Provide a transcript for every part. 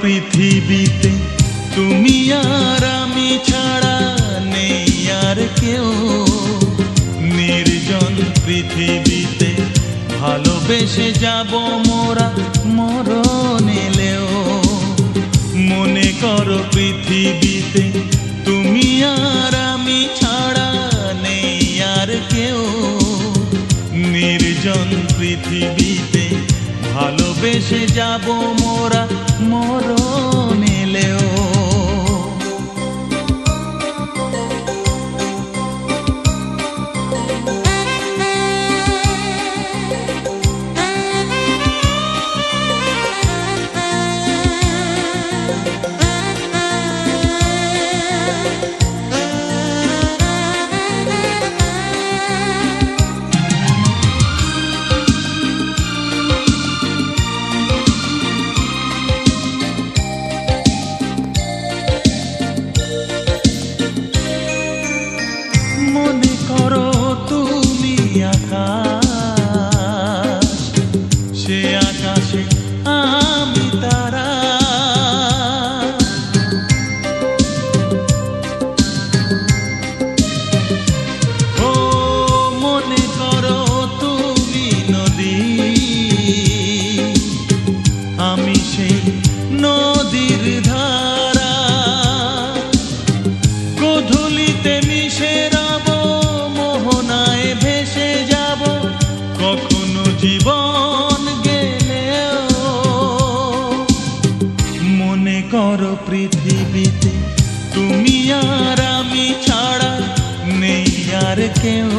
পৃথিবীতে তুমি আর আমি ছাড়া নেই আর কেউ। নির্জন পৃথিবীতে ভালোবেসে যাব মোরা মরণ এলেও। মনে করো পৃথিবীতে তুমি আর আমি ছাড়া নেই আর কেউ। নির্জন পৃথিবীতে ভালোবেসে যাব মোরা মরণ এলেও। মনে করো তুমি আকাশ, সে আকাশে আমি তারা। ও মনে করো তুমি নদী, আমি সেই নদীর ধারা। গোধূলিতে মিশে রব, মোহনায় ভেসে যাব কখনো জীবন গেলেও। মনে করো পৃথিবীতে তুমি আর আমি ছাড়া নেই আর কেউ।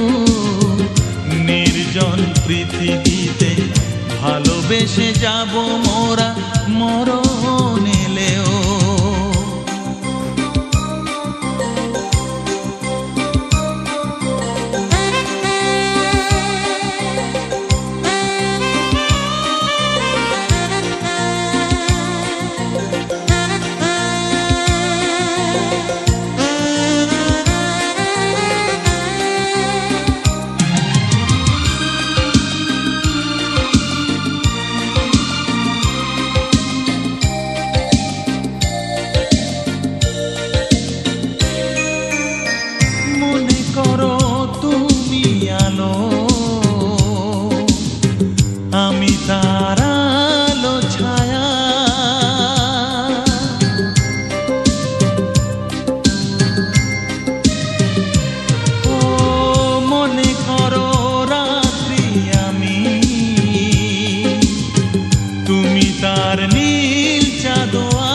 নির্জন পৃথিবীতে ভালোবেসে যাব মোরা মরণ এলেও। মনে করো তুমি আলো, আমি তার আলো ছায়া। ও মনে করো রাত্রি আমি, তুমি তার নীল চাঁদোয়া।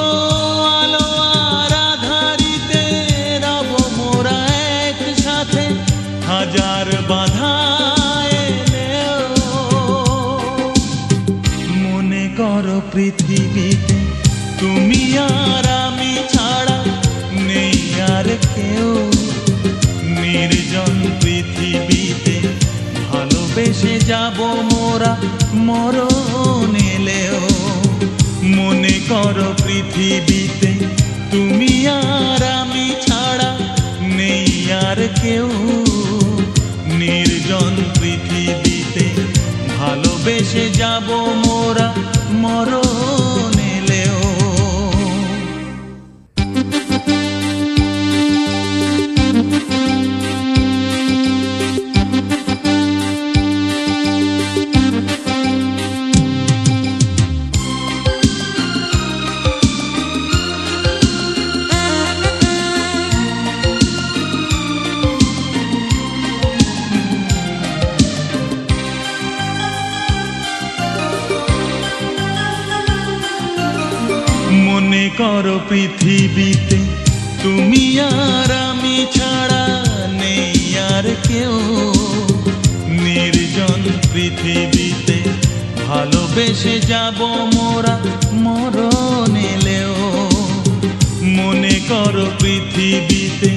ও আলো আর আধারিতে রব মোরা একসাথে হাজার বাধা এলেও। মনে করো পৃথিবীতে তুমি আর আমি ছাড়া নেই আর কেউ। নির্জন পৃথিবীতে ভালোবেসে যাব মোরা মরণ এলেও। মনে করো পৃথিবীতে তুমি আর আমি ছাড়া নেই আর কেউ। নির্জন পৃথিবীতে ভালোবেসে যাব মোরা মরণ এলেও। মনে করো পৃথিবীতে তুমি আর আমি ছাড়া নেই আর কেউ। নির্জন পৃথিবীতে ভালোবেসে যাব মোরা মরণ এলেও। মনে করো পৃথিবীতে